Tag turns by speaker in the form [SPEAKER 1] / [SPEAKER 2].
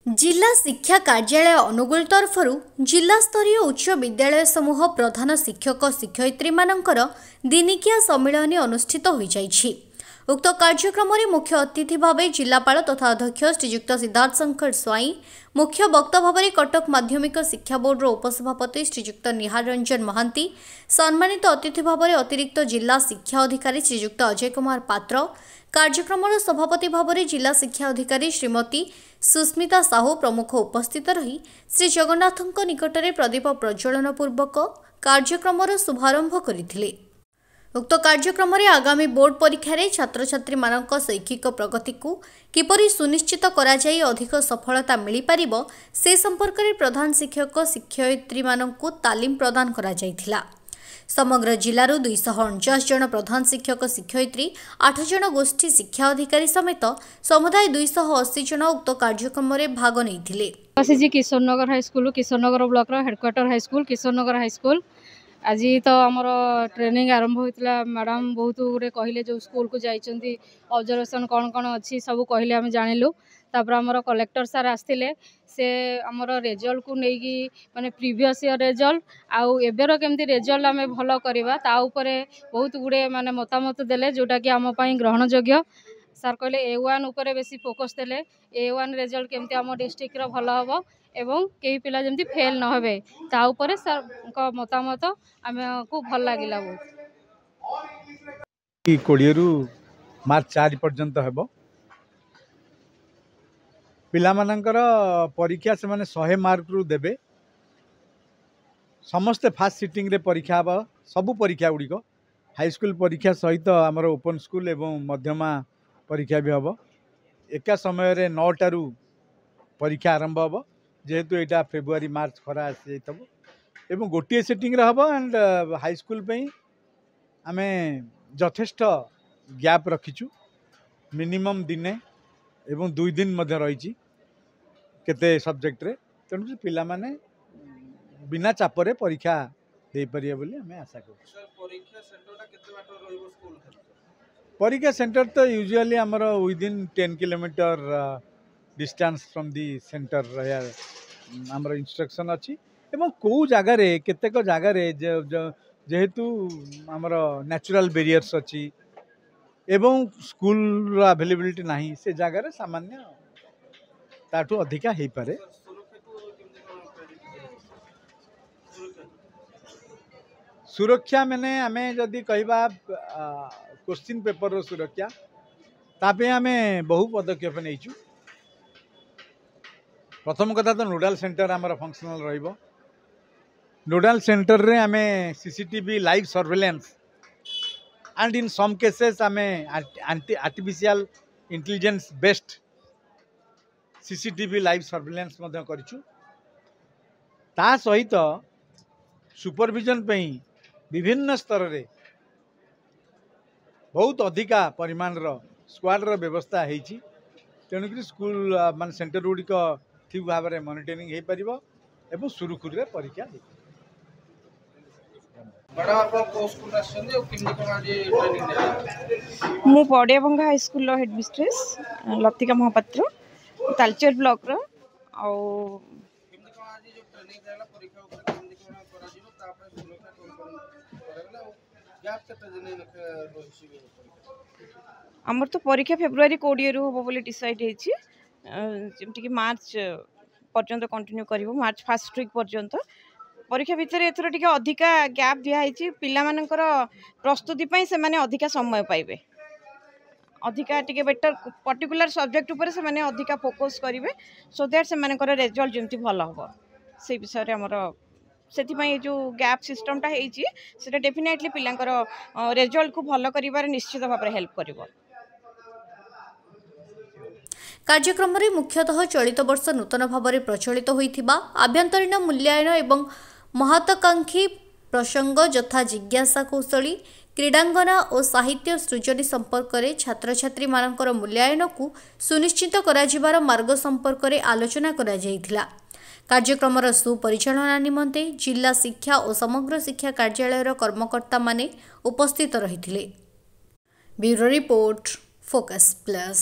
[SPEAKER 1] जिला शिक्षा कार्यालय अनुगुल तरफ जिला स्तरीय उच्च विद्यालय समूह प्रधान शिक्षक शिक्षयित्री मानकर दिनिकिया सम्मेलन अनुष्ठित हो जाइछि। उक्त कार्यक्रम में मुख्य अतिथि भाव जिलापाल तथा अध्यक्ष श्रीजुक्त सिद्धार्थ शंकर स्वाई, मुख्य वक्ता भाव कटक माध्यमिक शिक्षा बोर्ड उपसभापति श्रीजुक्त निहार रंजन महांती, सम्मानित अतिथि भाव अतिरिक्त जिला शिक्षा अधिकारी श्रीजुक्त अजय कुमार पात्र, कार्यक्रम सभापति भाव जिला शिक्षा अधिकारी श्रीमती सुस्मिता साहू प्रमुख उपस्थित रही श्री जगन्नाथଙ୍କ निकटରେ प्रदीप प्रज्वलन पूर्वक कार्यक्रम शुभारंभ करथिले। उक्त कार्यक्रम में आगामी बोर्ड परीक्षा छात्र छात्री मानक शैक्षिक प्रगति को किपरि सुनिश्चित करा जाई अधिक सफलता मिल पारिबो से संपर्क में प्रधान शिक्षक शिक्षयित्री मानक तालीम प्रदान करा जाइथिला। समग्र जिलार 249 जन प्रधान शिक्षक शिक्षयित्री 8 जन गोष्ठी शिक्षा अधिकारी समेत समुदाय 280 जन उक्त कार्यक्रम में भाग नहीं।
[SPEAKER 2] Kishorenagar high school Kishorenagar block headquarter high school Kishorenagar high school आज तो आमर ट्रेनिंग आरंभ होता। मैडम बहुत गुड़े कहले जो स्कूल को जाइए ऑब्जर्वेशन कौन कौन अच्छी सब कहले आम जानलु। तापर आमर कलेक्टर सार आसते से आमर रिजल्ट को लेकिन माने प्रीवियस ईयर रिजल्ट आउ एबेर केमती रिजल्ट आम भल करवा ता उपरे बहुत गुड़े माने मतामत देले जोटा कि आम ग्रहण योग्य। सार कहले A1 उपरे बेसी फोकस देले A1 रिजल्ट केमती आम डिस्ट्रिक्ट रो भल हबो एवं कई पिला जमती फेल न होबे ता उपरे सर को मतामत आम को भल लागिला। बहुत
[SPEAKER 3] 20 रु मार्च 4 पर्यंत हेबो पिला मानकर परीक्षा से माने 100 मार्क रु देबे। समस्त फास्ट सिटिंग रे परीक्षा हबो। सबु परीक्षा गुडी को हाई स्कूल परीक्षा सहित आमर ओपन स्कूल एवं मध्यमा परीक्षा भी हम एका समय रे 9 टारू परीक्षा आरंभ हम जेहेतु यहाँ फेब्रुआरी मार्च खरा आसी एवं गोटे सेटिंग हम एंड हाई स्कूल आम यथेष्ट गैप रखीचु मिनिमम दिने एवं 2 दिन रही केते सब्जेक्ट रे तेणु पिला माने बिना चापरे परीक्षा दे परिए बोली आम आशा करूँ। परीक्षा सेंटर तो यूजुअली आमर within 10 kilometre distance from the centre आमर इंस्ट्रक्शन अच्छी एवं कौ जगार केतेक जगार जेहेतु आमर नेचुरल बेरियर्स अच्छी एवं स्कूल अवेलेबिलिटी नहीं से जगार सामान्य ताठू अधिका हो पारे। सुरक्षा मैंने आम जदि कहबा क्वेश्चन पेपर सुरक्षा तापे आम बहु पदक्षेप नहीं। प्रथम कथा तो नोडाल सेंटर आमर फंक्शनल रहिबो। नोडाल सेंटर रे आम CCTV live surveillance and in some cases आम artificial intelligence based CCTV live surveillance मध्य करिछु। ता सहित सुपरविजन पे विभिन्न स्तर रे बहुत अधिका परिमाण स्क्वाड व्यवस्था होती तेणुक स्कूल मान सेंटर गुड़िक ठीक भाव में मॉनिटरिंग हो पारिबो एवं सुरुखुरु परीक्षा
[SPEAKER 4] मु Padiabhanga high school headmistress Latika Mahapatra Talcher block रो आमर तो परीक्षा फेब्रुआरी 20 रु हम बोली डिसाइड होती जमीक मार्च पर्यंत कंटिन्यू कर मार्च फर्स्ट वीक पर्यंत परीक्षा भितर एथर टिके अधिका गैप दिखाई पिला मानकर प्रस्तुति से माने अधिका समय पाइबे अधिका टिके बेटर पर्टिकुलर सब्जेक्ट उपर से माने अधिका फोकस करेंगे सो दैट से मानकर रिजल्ट जमती भल हम से विषय आमर से जो गैप सिस्टमटा होता डेफिनेटली पिलांकर रिजल्ट को भल कर निश्चित भाव में हेल्प कर।
[SPEAKER 1] कार्यक्रम में मुख्यतः चलित वर्ष नूतन भाव में प्रचलित होता आभ्यंतरीण मूल्यायन एवं महत्वाकांक्षी प्रसंग यथा जिज्ञासा कौशली क्रीडांगना और साहित्य सृजनी संपर्क में छात्र छात्री मानकर मूल्यायन को सुनिश्चित कराजिबार मार्ग संपर्क में आलोचना करा जायथिला। कार्यक्रम सुपरिचालना निमंते जिला शिक्षा और समग्र शिक्षा कार्यालय कर्मकर्ता माने उपस्थित रहिथिले। Bureau report focus plus.